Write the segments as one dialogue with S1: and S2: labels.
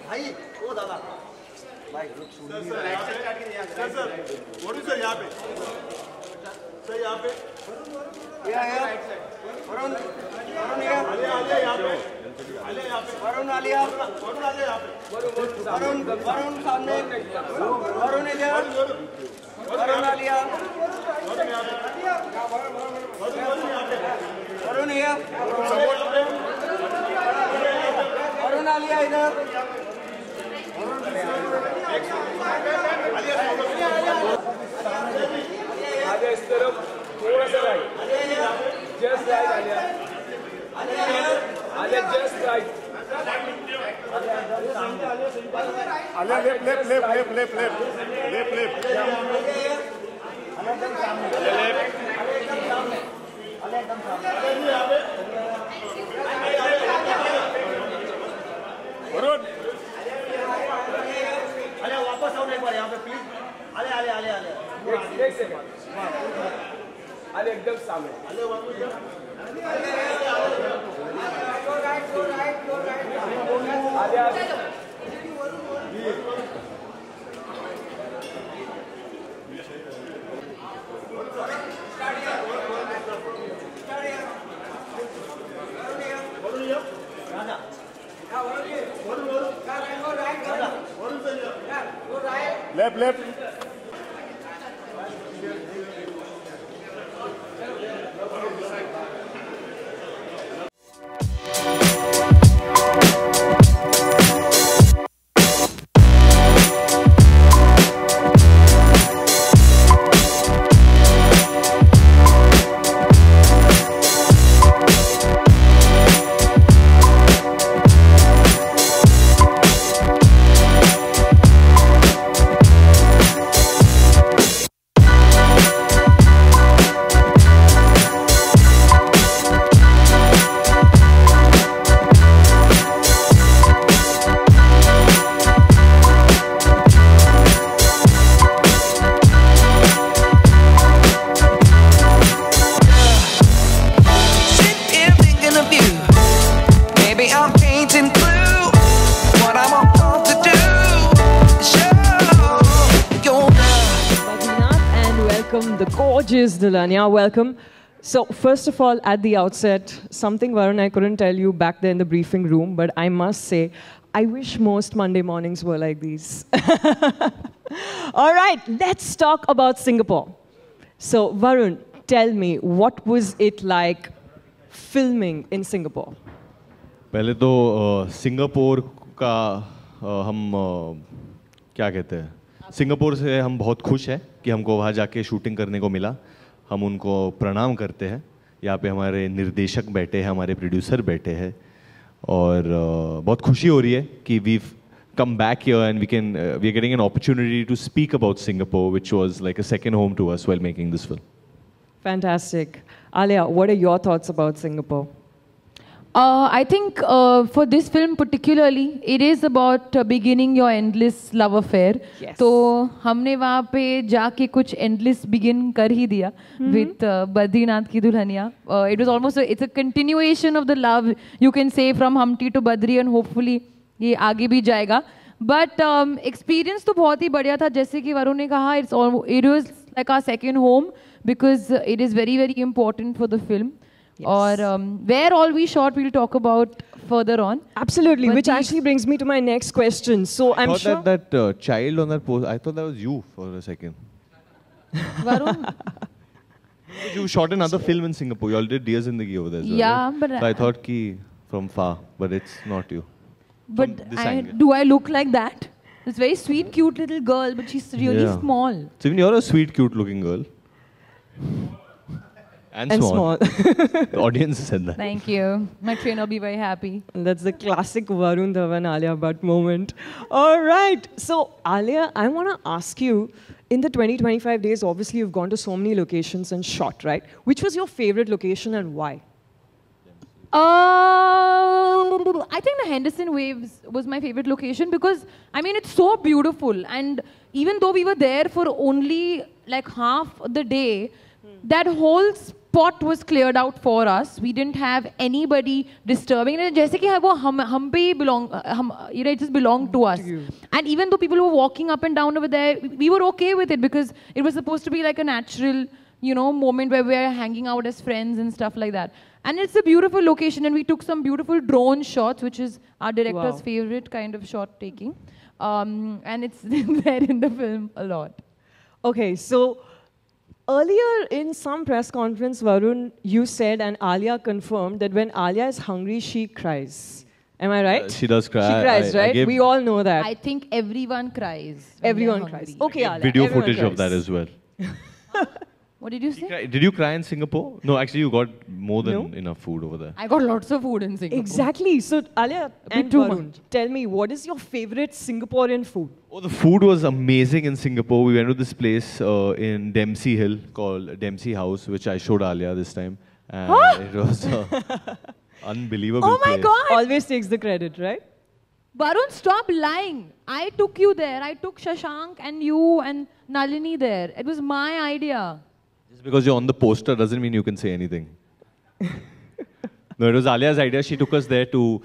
S1: भाई वो दादा भाई सर वरुण सर यहाँ पे सर यहाँ पे वरुण वरुण यहाँ पे वरुण आलिया यहाँ पे वरुण सामने वरुण इधर वरुण आलिया वरुण यहाँ वरुण आलिया इधर
S2: आलिया इस तरफ थोड़ा सा right just right Alia Alia just right
S3: Alia left left left left left left left Varun
S1: Alia वापस आओ एक बार यहाँ पे प्लीज आलिया आलिया आलिया आलिया
S2: एक सेकंड आलिया एकदम सामने
S1: आलिया वापस
S2: Alia
S3: left left
S4: The gorgeous Dulhania, welcome. So first of all, at the outset, something Varun I couldn't tell you back there in the briefing room, but I must say, I wish most Monday mornings were like these. All right, let's talk about Singapore. So Varun, tell me, what was it like filming in Singapore?
S5: पहले तो Singapore का हम क्या कहते हैं, Singapore से हम बहुत खुश हैं कि हमको वहाँ जाके शूटिंग करने को मिला. हम उनको प्रणाम करते हैं. यहाँ पे हमारे निर्देशक बैठे हैं, हमारे प्रोड्यूसर बैठे हैं और बहुत खुशी हो रही है कि we come back here and we're getting an opportunity to speak about Singapore, which was like a second home to us while making this film.
S4: Fantastic. Alia, what are your thoughts about Singapore?
S6: I think for this film particularly, it is about beginning your endless love affair.
S4: Yes.
S6: तो हमने वहाँ पे जाके कुछ endless begin कर ही दिया with Badrinath की Dulhania. It was almost it's a continuation of the love, you can say, from Humpty to Badri, and hopefully ये आगे भी जाएगा. But experience तो बहुत ही बढ़िया था. जैसे कि वरुण ने कहा, it was like our second home because it is very, very important for the film. Yes. Or where all we shot, we'll talk about further on.
S4: Absolutely, but which actually brings me to my next question. So I'm sure
S5: that child on that post, I thought that was you for a second.
S6: Varun?
S5: You shot another film in Singapore. You all did Diaries in the Ghee over there as well,
S6: yeah,
S5: right?
S6: but
S5: so I thought ki from far, but it's not you.
S6: But do I look like that? This very sweet, cute little girl, but she's really small.
S5: So even you're a sweet, cute looking girl. And small. The audience said that.
S6: Thank you. My trainer will be very happy.
S4: That's the classic Varun Dhawan Alia Bhatt moment. All right. So, Alia, I want to ask you, in the 20-25 days, obviously you've gone to so many locations and shot, right? Which was your favorite location and why?
S6: I think the Henderson Waves was my favorite location because, I mean, it's so beautiful. And even though we were there for only like half the day, that whole spot was cleared out for us. We didn't have anybody disturbing. Jaise ki wo hum pe belong, it just belonged to us. And even though people were walking up and down over there, we were okay with it because it was supposed to be like a natural, moment where we're hanging out as friends and stuff like that. And it's a beautiful location, and we took some beautiful drone shots, which is our director's favorite kind of shot taking. And it's there in the film a lot.
S4: Okay, so earlier in some press conference, Varun, you said, and Alia confirmed, that when Alia is hungry, she cries. Am I right?
S5: She does cry.
S4: She cries, right? We all know that.
S6: I think everyone cries.
S4: Everyone cries. Okay, Alia.
S5: Video footage of that as well.
S6: What did you say?
S5: Did you cry in Singapore? No, actually, you got more than enough food over there.
S6: I got lots of food in Singapore.
S4: Exactly. So, Alia and Varun, tell me, what is your favorite Singaporean food?
S5: Oh, the food was amazing in Singapore. We went to this place in Dempsey Hill called Dempsey House, which I showed Alia this time. And it was unbelievable
S6: Oh my
S5: place.
S6: God!
S4: Always takes the credit, right?
S6: Varun, stop lying. I took you there. I took Shashank and you and Nalini there. It was my idea.
S5: Just because you're on the poster doesn't mean you can say anything. No, it was Alia's idea. She took us there to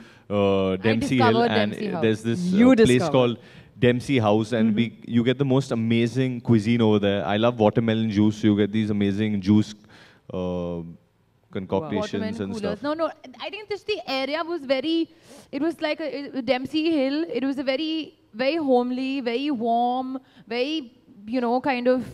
S5: Dempsey Hill, and there's this place called Dempsey House, and you get the most amazing cuisine over there. I love watermelon juice. You get these amazing juice concoctions and stuff.
S6: No, I think just the area was very, it was like a Dempsey Hill. It was a very, very homely, very warm, very, kind of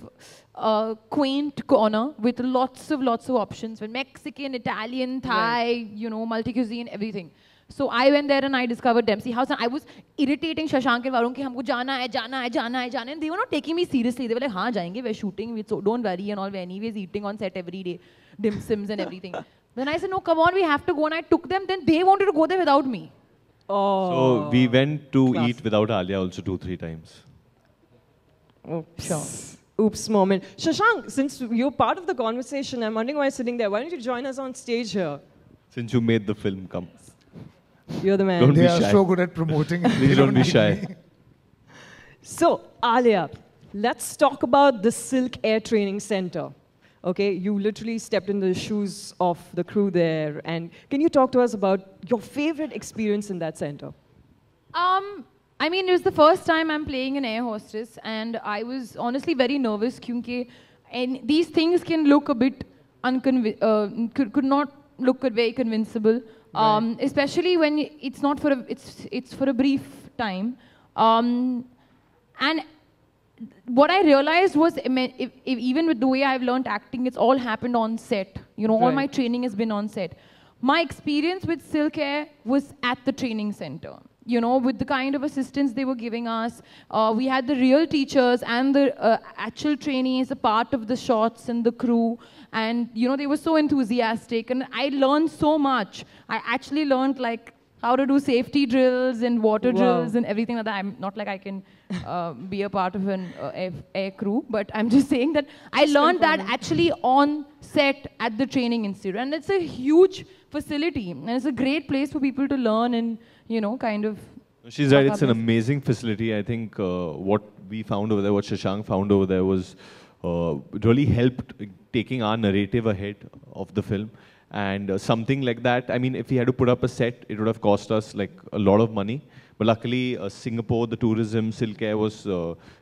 S6: quaint corner with lots of options. With Mexican, Italian, Thai, multi-cuisine, everything. So I went there and I discovered Dempsey House, and I was irritating Shashank and Varun ki humko jana hai, and they were not taking me seriously. They were like, haan, jayenge, we're shooting, so don't worry and all, we're anyways eating on set every day, dim sims and everything. Then I said, no, come on, we have to go, and I took them, then they wanted to go there without me.
S5: So we went to eat without Alia also 2-3 times.
S4: Oh, sure. Oops moment. Shashank, since you're part of the conversation, I'm wondering why you're sitting there. Why don't you join us on stage here?
S5: Since you made the film, come.
S4: You're the man.
S5: Don't
S3: They
S5: be
S3: are
S5: shy.
S3: so good at promoting.
S5: Please don't be shy.
S4: So, Alia, let's talk about the Silk Air Training Center. Okay, you literally stepped in the shoes of the crew there. And can you talk to us about your favorite experience in that center?
S6: I mean, it was the first time I'm playing an air hostess, and I was honestly very nervous because these things can look a bit could not look very convincible, especially when it's not for it's for a brief time. And what I realized was, if even with the way I've learned acting, it's all happened on set. All my training has been on set. My experience with Silk Air was at the training center. With the kind of assistance they were giving us. We had the real teachers and the actual trainees, a part of the shots and the crew. And, they were so enthusiastic. And I learned so much. I actually learned, like, how to do safety drills and water drills and everything like that. I'm not like I can be a part of an air crew, but I'm just saying that I learned that actually on set at the training institute. And it's a huge facility, and it's a great place for people to learn and, kind of...
S5: She's right, it's an amazing facility. I think what we found over there, what Shashank found over there was really helped taking our narrative ahead of the film. And something like that, I mean, if we had to put up a set, it would have cost us like a lot of money. But luckily, Singapore, the tourism, Silk Air was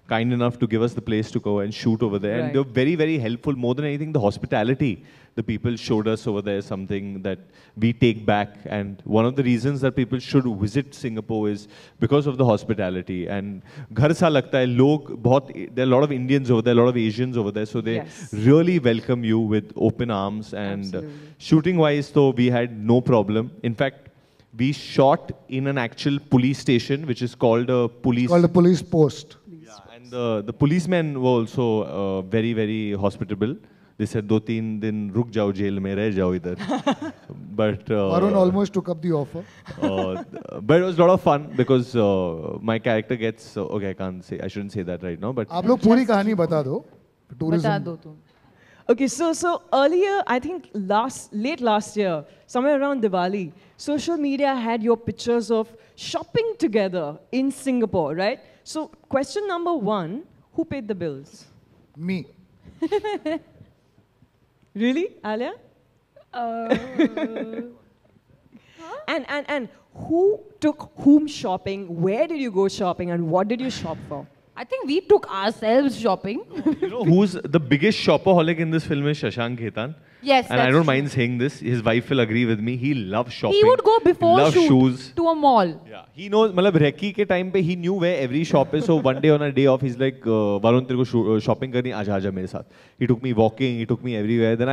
S5: kind enough to give us the place to go and shoot over there. And they were very, very helpful. More than anything, the hospitality the people showed us over there, something that we take back. And one of the reasons that people should visit Singapore is because of the hospitality. And ghar sa lagta hai, there are a lot of Indians over there, a lot of Asians over there. So they really welcome you with open arms. And shooting-wise, though, we had no problem. In fact, we shot in an actual police station, which is called a police...
S3: Called a police post.
S5: Yeah, and the policemen were also very, very hospitable. They said, 2-3 din ruk jao jail mein, reh jao idhar. But...
S3: Varun almost took up the offer.
S5: But it was a lot of fun because my character gets... okay, I can't say, I shouldn't say that right now, but...
S3: आप लोग पूरी कहानी बता दो.
S6: बता दो तुम.
S4: Okay, so earlier, I think late last year, somewhere around Diwali, social media had your pictures of shopping together in Singapore, right? So question number 1, who paid the bills?
S3: Me.
S4: Really, Alia?
S6: Uh,
S4: And who took whom shopping? Where did you go shopping? And what did you shop for?
S6: I think we took ourselves shopping.
S5: You know who's the biggest shopaholic in this film is Shashank Khaitan.
S6: Yes,
S5: And I
S6: that's
S5: don't
S6: true.
S5: mind saying this. His wife will agree with me. He loves shopping.
S6: He would go before
S5: loves
S6: shoot
S5: shoes.
S6: to a mall.
S5: Yeah, he knows. मतलब Recce के time पे he knew where every shop is. So one day on a day off, he's like, Varun, तेरे को shopping करनी आजा आजा मेरे साथ. He took me walking. He took me everywhere. Then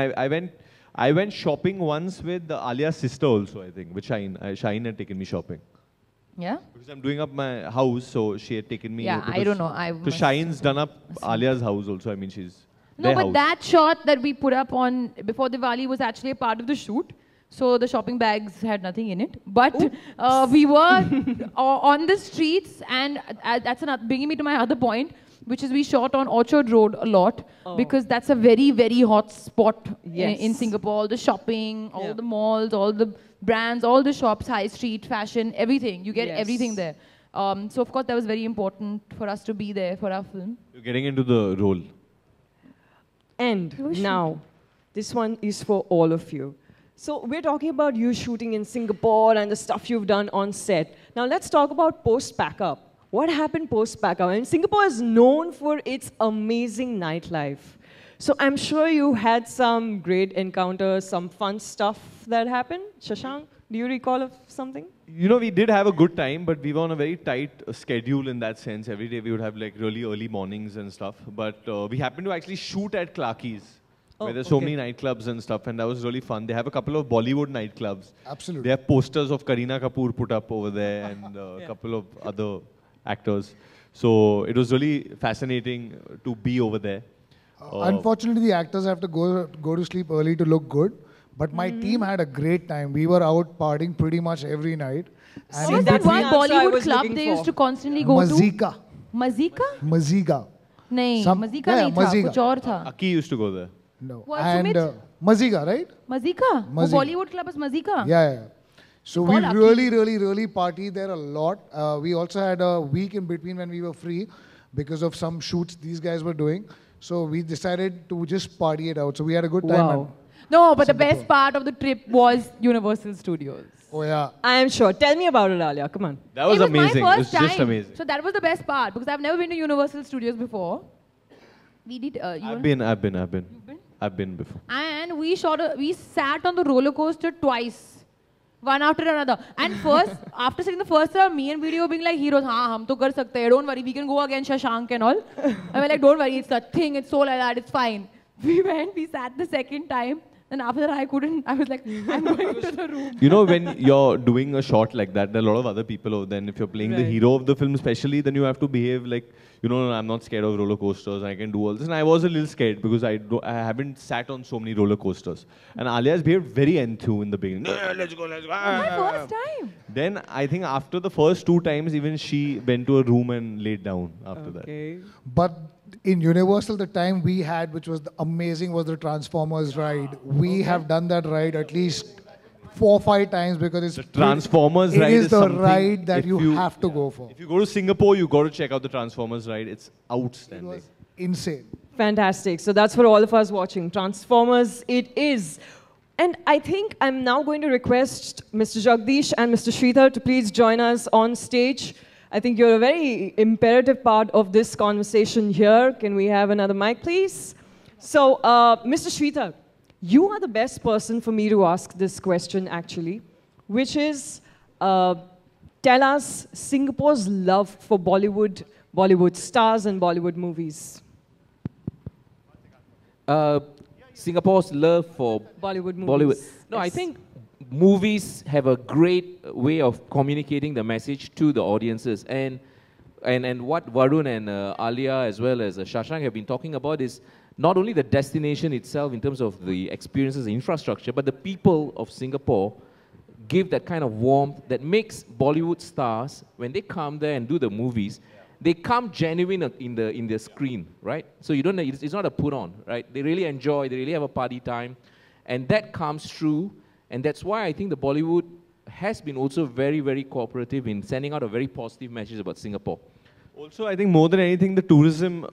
S5: I went shopping once with Alia's sister also. I think with Shine. Shine had taken me shopping.
S6: Yeah.
S5: Because I'm doing up my house, so she had taken me.
S6: Yeah, I don't know.
S5: So Shine's done up Alia's house also. I mean, she's.
S6: No, but that shot that we put up on before Diwali was actually a part of the shoot. So the shopping bags had nothing in it. But we were on the streets, and that's bringing me to my other point, which is we shot on Orchard Road a lot because that's a very, very hot spot in Singapore. All the shopping, all the malls, all the brands, all the shops, high street, fashion, everything. You get everything there. So of course that was very important for us to be there for our film.
S5: You're getting into the role.
S4: And now, this one is for all of you. So we're talking about you shooting in Singapore and the stuff you've done on set. Now let's talk about post-pack-up. What happened post-pack-up? I mean, Singapore is known for its amazing nightlife. So I'm sure you had some great encounters, some fun stuff that happened. Shashank, do you recall of something?
S5: You know, we did have a good time, but we were on a very tight schedule in that sense. Every day we would have like really early mornings and stuff. But we happened to actually shoot at Clarky's, where there's so many nightclubs and stuff, and that was really fun. They have a couple of Bollywood nightclubs.
S3: Absolutely.
S5: They have posters of Kareena Kapoor put up over there and a couple of other actors. So it was really fascinating to be over there.
S3: Unfortunately, the actors have to go to sleep early to look good. But my team had a great time. We were out partying pretty much every night. And
S6: What was that one Bollywood club they used to constantly go
S3: Mazika.
S6: to? Mazika?
S3: Maziga.
S6: नहीं, Mazika नहीं था, कुछ और था.
S5: Aki used to go there.
S3: No.
S6: What,
S3: And
S6: Sumit?
S3: Maziga, right?
S6: Mazika?
S3: Mazika.
S6: Bollywood club is Mazika?
S3: Yeah. So we
S6: Called Aki.
S3: really partied there a lot. We also had a week in between when we were free because of some shoots these guys were doing. So we decided to just party it out. So we had a good time.
S4: Wow.
S6: No, but the best part of the trip was Universal Studios.
S3: Oh yeah.
S4: I am sure. Tell me about it, Alia. Come on.
S5: That was amazing.
S6: My
S5: It was
S6: first
S5: just
S6: time.
S5: amazing.
S6: So that was the best part because I've never been to Universal Studios before. We did.
S5: I've been before.
S6: And we sat on the roller coaster twice, one after another. And first, after sitting the first time, me and Video being like heroes. हाँ, हम तो कर सकते हैं. Don't worry, we can go against Shashank and all. I mean, like, don't worry, it's a thing. It's so like that. It's fine. We sat the second time. And after that, I was like, I'm going to the room.
S5: You know, when you're doing a shot like that, there are a lot of other people over there. And if you're playing the hero of the film especially, then you have to behave like, you know, I'm not scared of roller coasters. I can do all this. And I was a little scared because I haven't sat on so many roller coasters. And Alia's behaved very enthused in the beginning. Let's go.
S6: My first time.
S5: Then I think after the first 2 times, even she went to a room and laid down after that.
S3: But in Universal, the time we had, which was amazing, was the Transformers ride. We have done that ride at least 4 or 5 times because it's
S5: The Transformers ride
S3: It is the
S5: something
S3: ride that
S5: if
S3: you have to go for.
S5: If you go to Singapore, you got to check out the Transformers ride. It's outstanding.
S3: It was insane.
S4: Fantastic. So that's for all of us watching. Transformers it is. And I think I'm now going to request Mr. Jagdish and Mr. Sridhar to please join us on stage. I think you're a very imperative part of this conversation here. Can we have another mic, please? So, Mr. Sridhar, you are the best person for me to ask this question, actually, which is, tell us Singapore's love for Bollywood stars and Bollywood movies.
S7: Singapore's love for
S4: Bollywood movies.
S7: No, I
S4: Yes.
S7: think movies have a great way of communicating the message to the audiences. And what Varun and Alia as well as Shashank have been talking about is not only the destination itself in terms of the experiences, the infrastructure, but the people of Singapore give that kind of warmth that makes Bollywood stars, when they come there and do the movies, they come genuine in the screen, right? So you don't. It's not a put on, right? They really enjoy. They really have a party time, and that comes through. And that's why I think the Bollywood has been also very, very cooperative in sending out a very positive message about Singapore.
S5: Also, I think more than anything, the tourism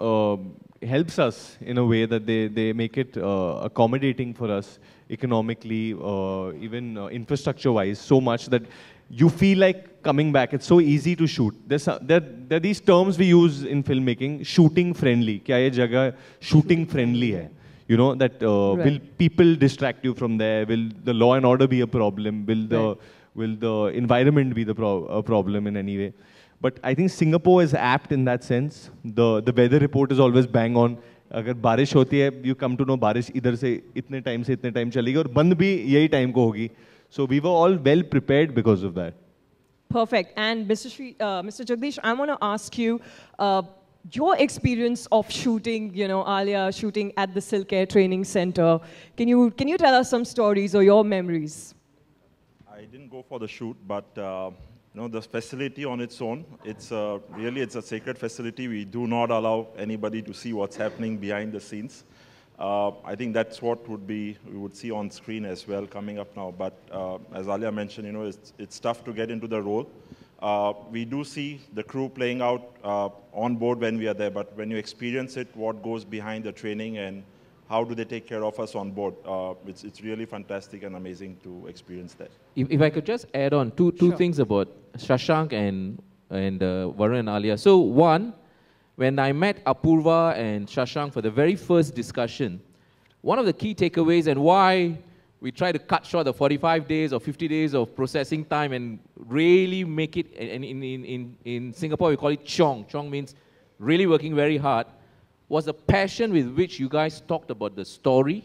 S5: helps us in a way that they make it accommodating for us economically, even infrastructure-wise, so much that you feel like coming back. It's so easy to shoot. There are these terms we use in filmmaking, shooting friendly. Kya ye jagah shooting friendly hai? You know, that will people distract you from there? Will the law and order be a problem? Will the environment be the problem in any way? But I think Singapore is apt in that sense. The weather report is always bang on. अगर बारिश होती है, you come to know बारिश इधर से इतने time चलेगी और बंद भी यही टाइम को होगी. So we were all well prepared because of that.
S4: Perfect. And Mr. Jagdish, I want to ask you your experience of shooting, you know, Alia shooting at the Silk Air Training Center. Can you tell us some stories or your memories?
S8: I didn't go for the shoot, but you know, the facility on its own, it's a sacred facility. We do not allow anybody to see what's happening behind the scenes. I think that's what we would see on screen as well coming up now. But as Alia mentioned, you know, it's tough to get into the role. We do see the crew playing out on board when we are there, but when you experience it, what goes behind the training and how do they take care of us on board, it's really fantastic and amazing to experience that.
S7: If I could just add on two things about Shashank and Varun and Alia. So one, when I met Apurva and Shashank for the very first discussion, one of the key takeaways and why we try to cut short the 45 days or 50 days of processing time and really make it, in Singapore we call it chong. Chong means really working very hard, was the passion with which you guys talked about the story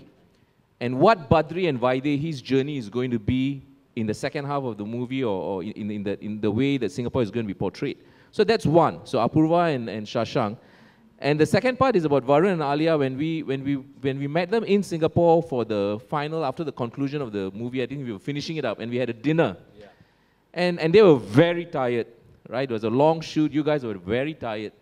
S7: and what Badri and Vaidehi's journey is going to be in the second half of the movie or in the way that Singapore is going to be portrayed. So that's one. So Apurva and Shashank. And the second part is about Varun and Alia. When we met them in Singapore for the final, after the conclusion of the movie, I think we were finishing it up, and we had a dinner. Yeah. And they were very tired, right? It was a long shoot. You guys were very tired.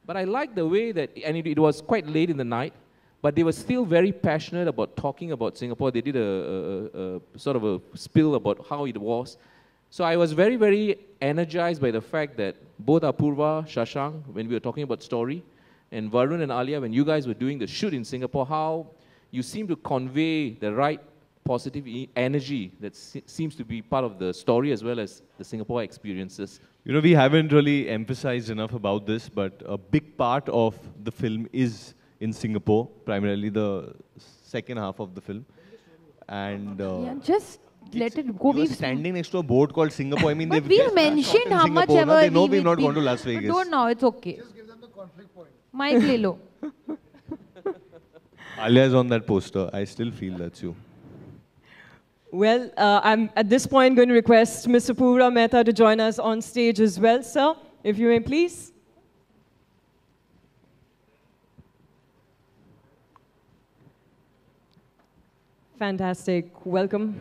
S7: But I liked the way that, and it was quite late in the night, but they were still very passionate about talking about Singapore. They did a sort of a spill about how it was. So I was very, very energized by the fact that both Apurva, Shashank, when we were talking about story, and Varun and Alia, when you guys were doing the shoot in Singapore, how you seem to convey the right positive energy that seems to be part of the story as well as the Singapore experiences.
S5: You know, we haven't really emphasized enough about this, but a big part of the film is in Singapore, primarily the second half of the film. And
S6: yeah, just let it go.
S5: We're standing next to a board called Singapore. I mean,
S6: but we've mentioned how much ever
S5: they know we've not gone to Las Vegas.
S6: Don't know, it's okay.
S3: Just give them the conflict point.
S6: Mic le lo.
S5: Alia is on that poster. I still feel that's you.
S4: Well, I'm at this point going to request Mr. Pura Mehta to join us on stage as well, sir, if you may please. Fantastic. Welcome.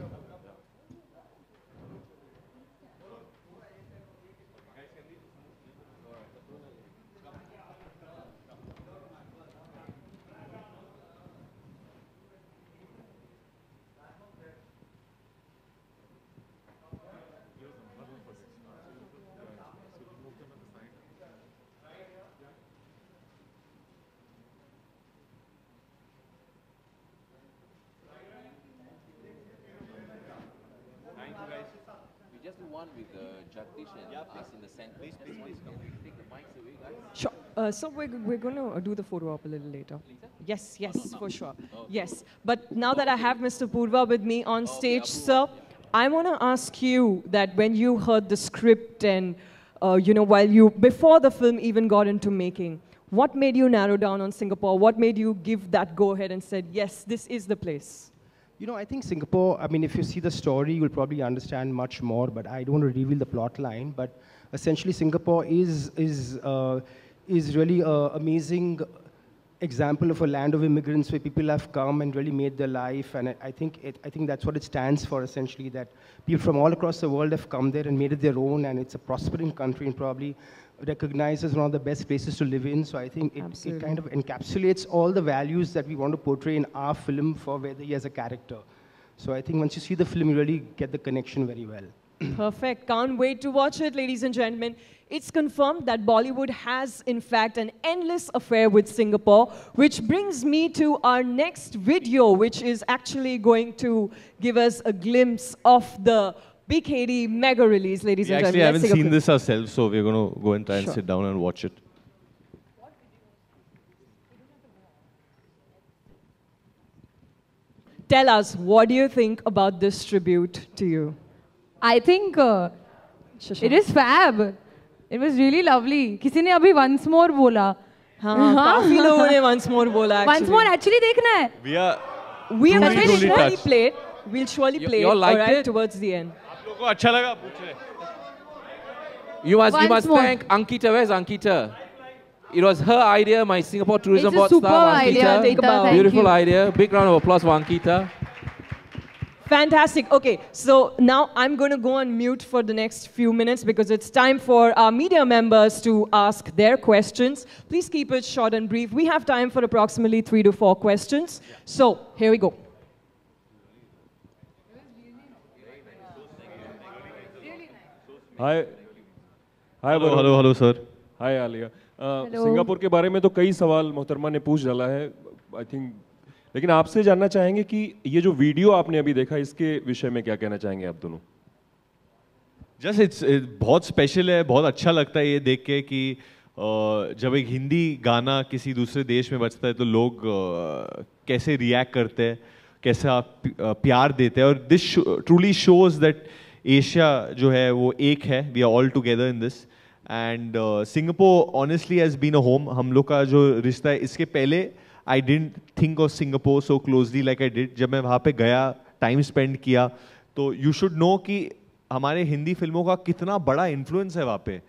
S7: With Jagdish and us in the center. Please take the mics away, guys.
S4: Sure. So we're going to do the photo op a little later. Yes, for sure. Yes. But now that I have Mr. Purva with me on stage, sir, I want to ask you that when you heard the script and, you know, before the film even got into making, what made you narrow down on Singapore? What made you give that go-ahead and said, yes, this is the place?
S9: You know, I think Singapore, I mean, if you see the story, you'll probably understand much more, but I don't want to reveal the plot line. But essentially, Singapore is really an amazing example of a land of immigrants where people have come and really made their life. And I think that's what it stands for, essentially, that people from all across the world have come there and made it their own, and it's a prospering country and probably recognized as one of the best places to live in. So I think it kind of encapsulates all the values that we want to portray in our film for Vaidehi as a character. So I think once you see the film, you really get the connection very well.
S4: Perfect. Can't wait to watch it, ladies and gentlemen. it's confirmed that Bollywood has, in fact, an endless affair with Singapore, which brings me to our next video, which is actually going to give us a glimpse of the Big Haiti mega release, ladies and gentlemen.
S5: We actually haven't seen this ourselves, so we're going to go and try and sit down and watch it.
S4: Tell us, what do you think about this tribute to you?
S6: I think it is fab. It was really lovely. किसी ने अभी once more बोला.
S4: हाँ, काफी लोगों ने once more बोला.
S6: Once more actually देखना है.
S5: We
S4: have
S5: truly
S4: surely played. We'll surely play it, alright, towards the end.
S5: आप लोगों को अच्छा लगा? पूछ रहे.
S7: You must thank Ankita. Where's Ankita? It was her idea, my Singapore Tourism Board staff, Ankita. Beautiful idea. Big round of applause for Ankita.
S4: Fantastic. Okay, so now I'm going to go on mute for the next few minutes because it's time for our media members to ask their questions. Please keep it short and brief. We have time for approximately 3 to 4 questions. So, here we go.
S10: Hi.
S5: Hello, sir.
S10: Hi, Alia. Singapore के बारे में तो कई सवाल मोहतरमा ने पूछ डाला है, आई थिंक, लेकिन आपसे जानना चाहेंगे कि ये जो वीडियो आपने अभी देखा इसके विषय में क्या कहना चाहेंगे आप दोनों?
S5: जस्ट बहुत स्पेशल है, बहुत अच्छा लगता है ये देख के कि जब एक हिंदी गाना किसी दूसरे देश में बजता है तो लोग कैसे रिएक्ट करते हैं, कैसा प्यार देते हैं, और this truly shows that Asia जो है वो एक है, we are all together in this. And Singapore honestly has been a home. हम लोग का जो रिश्ता है, इसके पहले I didn't think of Singapore so closely like I did. जब मैं वहाँ पे गया, टाइम स्पेंड किया, तो यू शुड नो कि हमारे हिंदी फिल्मों का कितना बड़ा इन्फ्लुएंस है वहाँ पे.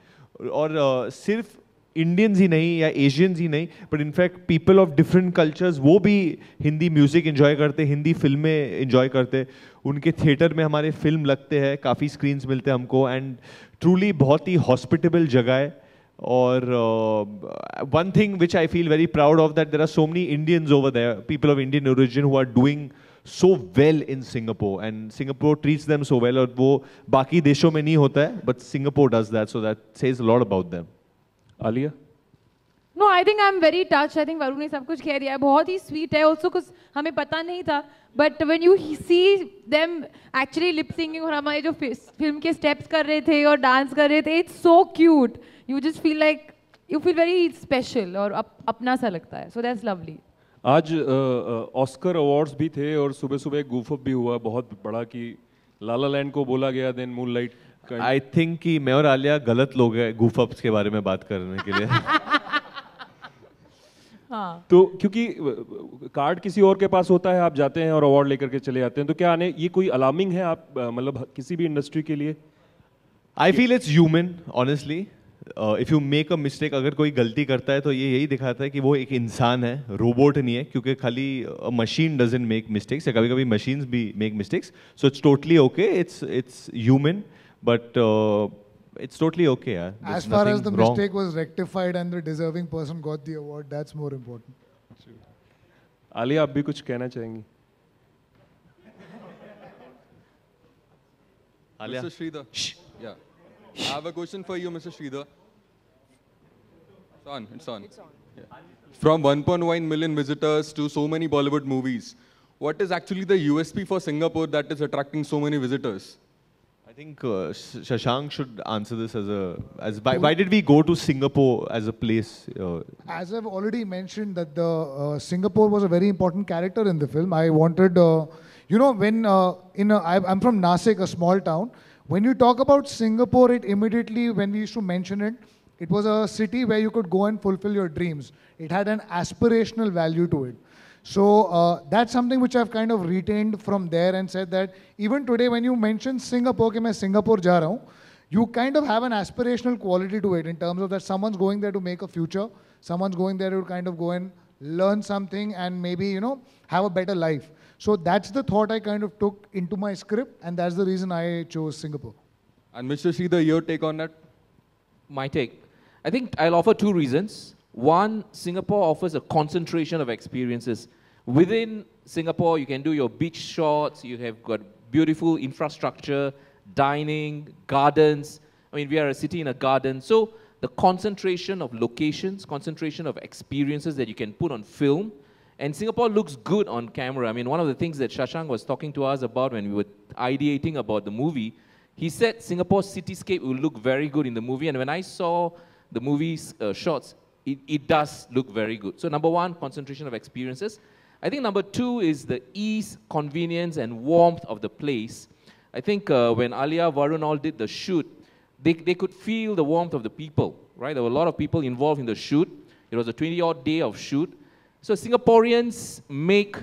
S5: और सिर्फ इंडियंस ही नहीं या एशियंस ही नहीं, but in fact people of different cultures वो भी हिंदी म्यूज़िक इन्जॉय करते, हिंदी फिल्में इन्जॉय करते. उनके थिएटर में हमारे फिल्म लगते हैं, काफ़ी स्क्रीन्स मिलते हैं हमको, एंड ट्रूली बहुत ही हॉस्पिटेबल जगह है. और one thing which I feel very proud of that there are so many Indians over there, people of Indian origin who are doing so well in Singapore, and Singapore treats them so well. और वो बाकी देशों में नहीं होता है, but Singapore does that, so that says a lot about them.
S10: Alia?
S6: No, I think I'm very touched. I think Varun ने सब कुछ कह दिया है. बहुत ही sweet है. Also कुछ हमें पता नहीं था. But when you see them actually lip singing और हमारे जो फिल्म के steps कर रहे थे और dance कर रहे थे, it's so cute. You just feel like you feel very special और अपना सा लगता है. So that's lovely.
S10: आज ऑस्कर अवार्ड्स भी थे और सुबह सुबह एक goof up भी हुआ बहुत बड़ा कि ला ला लैंड को बोला गया, देन मूनलाइट.
S5: आई थिंक कि मैं और आलिया गलत लोग हैं goof ups के बारे में बात करने के लिए.
S6: हाँ.
S10: तो क्योंकि कार्ड किसी और के पास होता है, आप जाते हैं और अवार्ड लेकर के चले जाते हैं, तो क्या आने ये कोई अलार्मिंग है आप मतलब किसी भी इंडस्ट्री के लिए?
S5: I feel it's human honestly. If you make a mistake, अगर कोई गलती करता है तो ये यही दिखाता है कि वो एक इंसान है, रोबोट नहीं है, क्योंकि खाली मशीन डजंट मेक मिस्टेक्स, या कभी कभी मशीन्स भी make mistakes. So it's totally okay, it's human, but it's totally okay. Yeah.
S3: As far as the mistake was rectified and the deserving person got the award, that's more important.
S10: Alia, आप भी कुछ कहना चाहेंगी?
S5: Alia.
S11: Mr. Sridhar. Yeah. I have a question for you, Mr. Sridhar. It's on. Yeah. From 1.1 million visitors to so many Bollywood movies, what is actually the USP for Singapore that is attracting so many visitors?
S5: I think Shashank should answer this why did we go to Singapore as a place?
S3: As I've already mentioned that the Singapore was a very important character in the film. I wanted, when I'm from Nasik, a small town. When you talk about Singapore, it immediately, when we used to mention it, it was a city where you could go and fulfill your dreams. It had an aspirational value to it. So that's something which I've kind of retained from there and said that even today when you mention Singapore, कि मैं Singapore जा रहा हूँ, you kind of have an aspirational quality to it in terms of that someone's going there to make a future, someone's going there to kind of go and learn something and maybe, have a better life. So that's the thought I kind of took into my script, and that's the reason I chose Singapore.
S11: And Mr. Sridhar, your take on that?
S7: My take? I think I'll offer 2 reasons. One, Singapore offers a concentration of experiences. Within Singapore, you can do your beach shots, you have got beautiful infrastructure, dining, gardens. I mean, we are a city in a garden. So the concentration of locations, concentration of experiences that you can put on film, and Singapore looks good on camera. I mean, one of the things that Shashank was talking to us about when we were ideating about the movie, he said Singapore's cityscape will look very good in the movie. And when I saw the movie's shots, it does look very good. So number one, concentration of experiences. I think number two is the ease, convenience, and warmth of the place. I think when Alia, Varun all did the shoot, they could feel the warmth of the people, right? There were a lot of people involved in the shoot. It was a 20-odd day of shoot. So Singaporeans make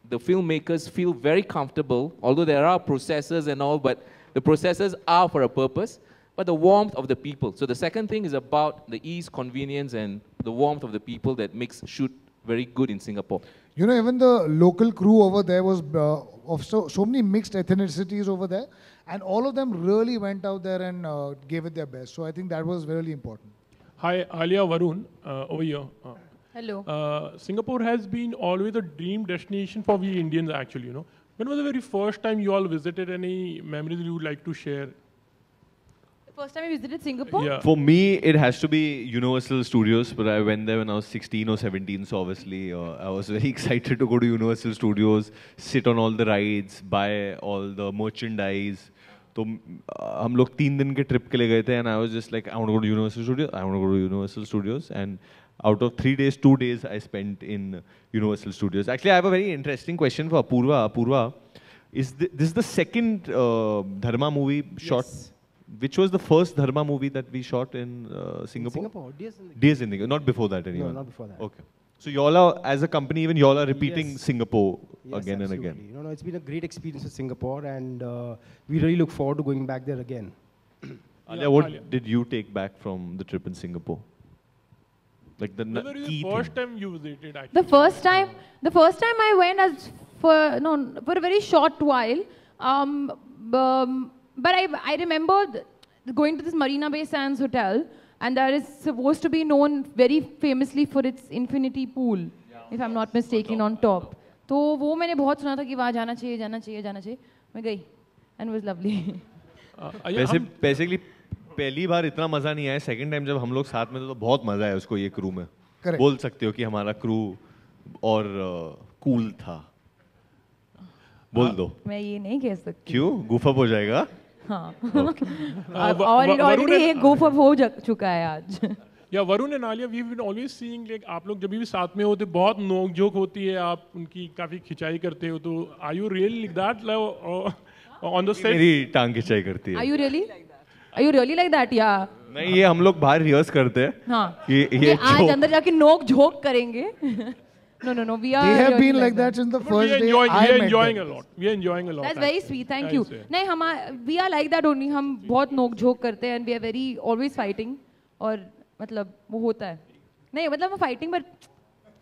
S7: the filmmakers feel very comfortable, although there are processes and all, but the processes are for a purpose, but the warmth of the people. So the second thing is about the ease, convenience, and the warmth of the people that makes shoot very good in Singapore.
S3: You know, even the local crew over there was of so many mixed ethnicities over there, and all of them really went out there and gave it their best. So I think that was really important.
S12: Hi, Alia, Varun, over here.
S6: Hello.
S12: Singapore has been always a dream destination for we Indians, actually, you know. When was the very first time you all visited? Any memories you would like to share?
S6: The first time you visited Singapore?
S12: Yeah.
S5: For me, it has to be Universal Studios, but I went there when I was 16 or 17, so obviously I was very excited to go to Universal Studios, sit on all the rides, buy all the merchandise. So हम लोग 3 दिन के trip के लिए गए थे, and I was just like, I want to go to Universal Studios, I want to go to Universal Studios, and out of 3 days, 2 days I spent in Universal Studios. Actually, I have a very interesting question for Apurva. Apurva, is this the second Dharma movie shot? Which was the first Dharma movie that we shot in Singapore?
S9: Singapore,
S5: Dear Zindagi. Not before that, anyone?
S9: No, not before that.
S5: Okay. So y'all are, as a company, even y'all are repeating
S9: Yes.
S5: Singapore
S9: Yes,
S5: again
S9: absolutely.
S5: and again.
S9: No, it's been a great experience with Singapore, and we really look forward to going back there again.
S5: Alia, what did you take back from the trip in Singapore? Like the
S12: Whether it's
S5: key
S12: the first
S5: thing.
S12: time you visited, actually.
S6: The first time I went as for a very short while. But I remember going to this Marina Bay Sands hotel, and that is supposed to be known very famously for its infinity pool, if I'm not mistaken, on top. तो वो मैंने बहुत सुना था कि वहाँ जाना चाहिए, जाना चाहिए, जाना चाहिए. मैं गई, and it was lovely.
S5: Basically, पहली बार इतना मजा नहीं आया. सेकंड टाइम जब हम लोग साथ में थे तो बहुत मजा आया उसको ये क्रू में. बोल सकते हो कि हमारा क्रू और कूल था. बोल दो.
S6: मैं ये नहीं कह सकती.
S5: क्यों? goof up हो जाएगा?
S6: हाँ. और already एक goof up हो चुका है आज.
S12: Yeah, Varun and Alia, we've been always seeing like आप लोग जब भी साथ में होते बहुत नोक जोक होती है, आप उनकी काफी खिंचाई करते हो. तो are you really like that on the set?
S5: मेरी टांग खिंचाई करती है.
S6: Are you really? Are you really like that? Yeah.
S5: नहीं, ये हम लोग बाहर रिहर्स करते हैं.
S6: हाँ.
S5: ये
S6: आज अंदर जाके नोक झोंक करेंगे. No. We are.
S3: They have been like that since the first day.
S12: We are enjoying a lot. We are enjoying a lot.
S6: That's very sweet. Thank you. नहीं we are like that only. हम बहुत नोक झोंक करते हैं, and we are very always fighting. और मतलब वो होता है. नहीं मतलब fighting, but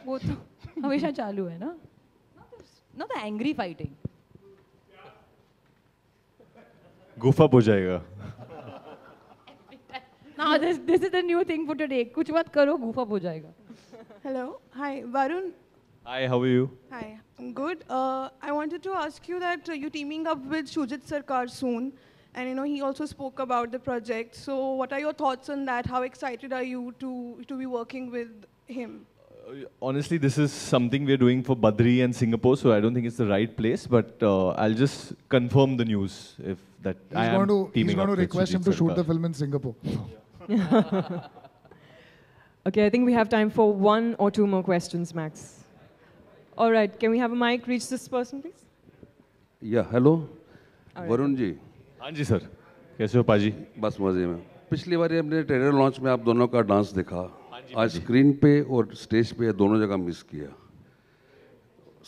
S6: वो तो हमेशा चालू है ना. Not the angry fighting.
S5: goof up हो जाएगा.
S6: Now this is the new thing for today. कुछ मत करो, goof up हो जाएगा.
S13: Hello. Hi, Varun.
S5: Hi, how are you?
S13: Hi, I'm good. I wanted to ask you that you're teaming up with Shujit Sarkar soon, and you know he also spoke about the project. So, what are your thoughts on that? How excited are you to be working with him?
S5: Honestly, this is something we're doing for Badri and Singapore, so I don't think it's the right place. But I'll just confirm the news if that
S3: He's going to request him to shoot the film in Singapore.
S4: Okay, I think we have time for 1 or 2 more questions, max. All right, can we have a mic reach this person, please?
S14: Yeah, hello. Varun ji.
S5: हाँ जी sir. कैसे हो पाजी?
S14: बस मजे में. पिछली बार हमने trailer launch में आप दोनों का डांस देखा. आज स्क्रीन पे और स्टेज पे दोनों जगह मिस किया.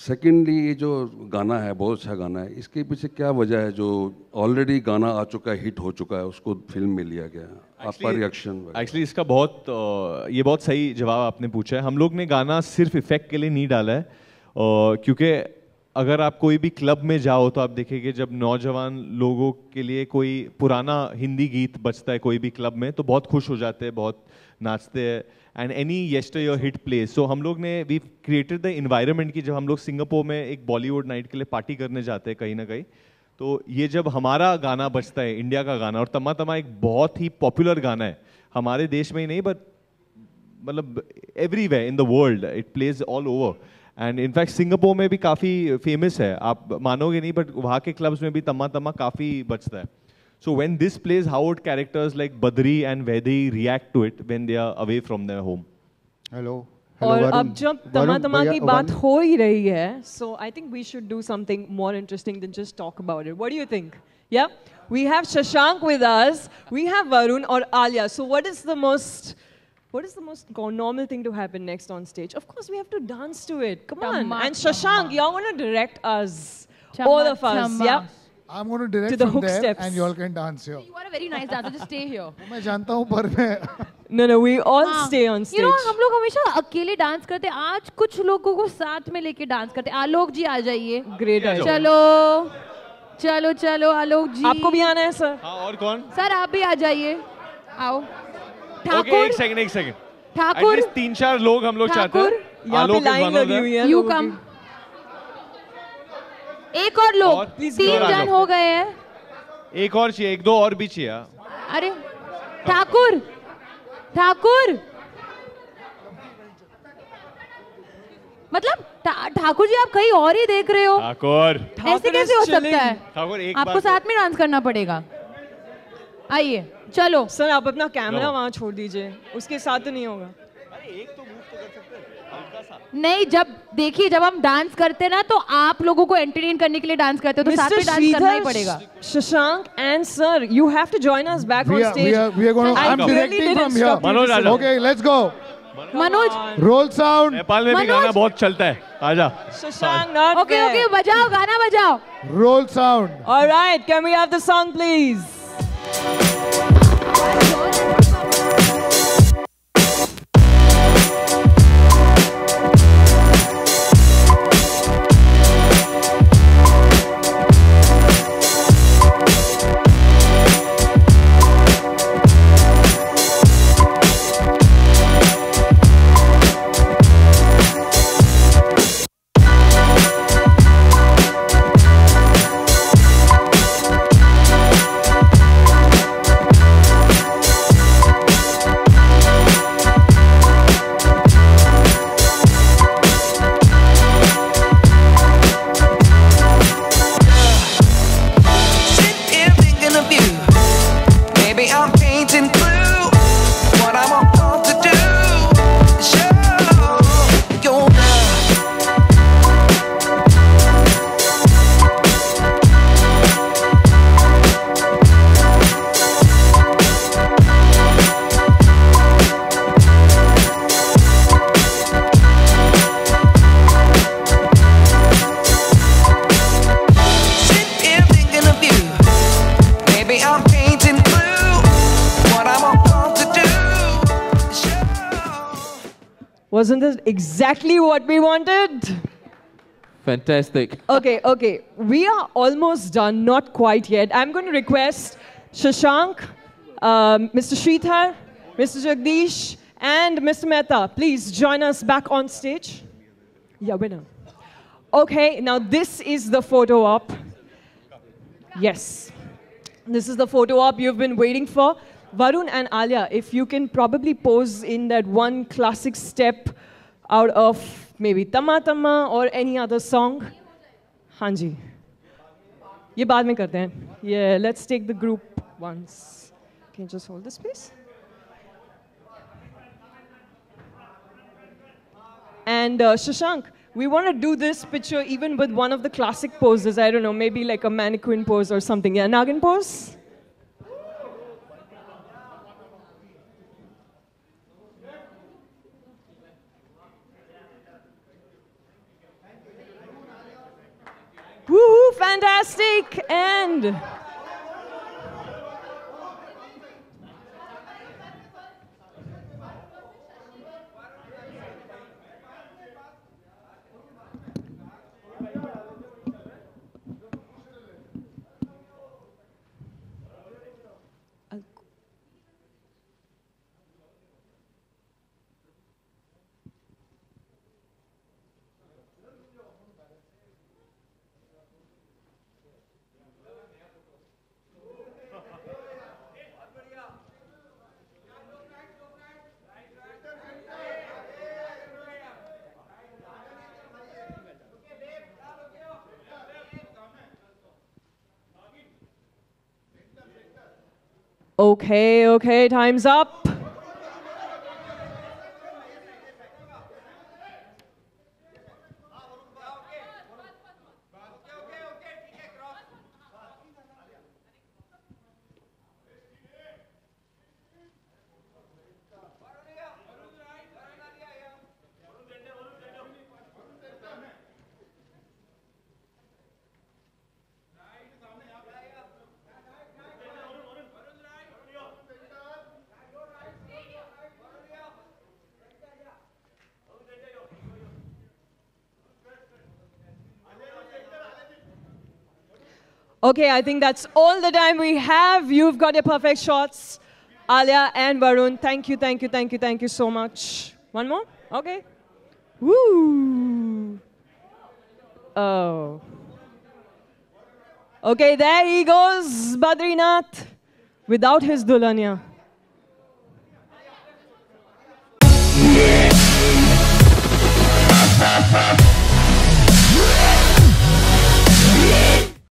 S14: सेकेंडली ये जो गाना है बहुत अच्छा गाना है. इसके पीछे क्या वजह है जो ऑलरेडी गाना आ चुका है, हिट हो चुका है, उसको फिल्म में लिया गया? आपका रिएक्शन?
S5: एक्चुअली इसका ये बहुत सही जवाब आपने पूछा है. हम लोग ने गाना सिर्फ इफेक्ट के लिए नहीं डाला है, क्योंकि अगर आप कोई भी क्लब में जाओ तो आप देखेंगे जब नौजवान लोगों के लिए कोई पुराना हिंदी गीत बजता है कोई भी क्लब में तो बहुत खुश हो जाते हैं, बहुत नाचते हैं. And any yesteryear hit place. So हम लोग ने वी क्रिएटेड द इन्वायरमेंट की जब हम लोग सिंगापुर में एक बॉलीवुड नाइट के लिए पार्टी करने जाते हैं कहीं ना कहीं, तो ये जब हमारा गाना बजता है, इंडिया का गाना, और तम्मा तम्मा एक बहुत ही पॉपुलर गाना है हमारे देश में ही नहीं, बट मतलब everywhere in the world, it plays all over. And in fact Singapore में भी काफ़ी फेमस है, आप मानोगे नहीं, बट वहाँ के क्लब्स में भी तम्मा तम्मा काफ़ी बजता है. So when this plays, how would characters like Badri and Vedi react to it when they are away from their home?
S3: Hello.
S4: और अब जब तमा तमा की बात हो ही रही है, so I think we should do something more interesting than just talk about it. What do you think? Yeah, we have Shashank with us, we have Varun or Alia. So what is the most normal thing to happen next on stage? Of course, we have to dance to it. Come on. And Shashank, you're going to direct us, all of us. Yeah.
S3: I'm going to direct
S4: to the
S3: from
S4: hook
S3: there
S4: steps.
S3: and you all can dance here.
S6: You are a very nice dancer. Just stay here.
S3: मैं जानता हूँ पर मैं
S4: No, we all stay on stage.
S6: You know, हम लोग हमेशा अकेले dance करते हैं. आज कुछ लोगों को साथ में लेके डांस करते हैं. आलोक जी आ जाइए.
S4: Great.
S6: चलो चलो चलो आलोक जी.
S4: आपको भी आना है सर?
S5: हाँ, और कौन?
S6: सर आप भी आ जाइए. आओ.
S5: Okay, एक सेकंड.
S6: ठाकुर.
S5: At least 3-4 लोग हम लोग चाहते हैं.
S4: यहाँ पे लाइन लगी हुई है.
S6: You come. एक और लोग. 3 जन हो गए हैं.
S5: एक और चाहिए, 1-2 और भी चाहिए.
S6: अरे ठाकुर मतलब ठाकुर जी आप कहीं और ही देख रहे हो. ऐसे कैसे हो सकता है?
S5: ठाकुर एक
S6: आपको साथ में डांस करना पड़ेगा. आइए चलो.
S4: सर आप अपना कैमरा वहाँ छोड़ दीजिए, उसके साथ तो नहीं होगा.
S6: नहीं, जब हम डांस करते ना तो आप लोगों को एंटरटेन करने के लिए डांस करते हो, तो साथ में डांस करना ही पड़ेगा.
S4: Shashank and sir, you have to join us back on stage.
S3: We are going to. I'm directing from here.
S5: Manoj,
S3: okay, let's go.
S6: Manoj.
S3: Roll sound.
S5: Nepal में भी गाना बहुत चलता है. आजा.
S4: Shashank, not
S6: Okay, बजाओ गाना बजाओ.
S3: Roll sound.
S4: All right, can we have the song, please? Wasn't this exactly what we wanted?
S7: Fantastic.
S4: Okay. We are almost done, not quite yet. I'm going to request Shashank, Mr. Sridhar, Mr. Jagdish, and Mr. Mehta, please join us back on stage. Yeah, winner. Okay, now this is the photo op. Yes. This is the photo op you've been waiting for. Varun and Alia, if you can probably pose in that one classic step out of maybe Tama Tama or any other song. हाँ जी. ये बाद में करते हैं. Yeah, let's take the group once. Can you just hold this, please? And Shashank, we want to do this picture even with one of the classic poses. I don't know, maybe like a mannequin pose or something. Yeah, Nagin pose? Woohoo, fantastic! And Okay, okay, time's up. Okay, I think that's all the time we have. You've got your perfect shots. Alia and Varun, thank you, thank you, thank you, thank you so much. One more? Okay. Woo! Oh. Okay, there he goes, Badrinath, without his Dulhania.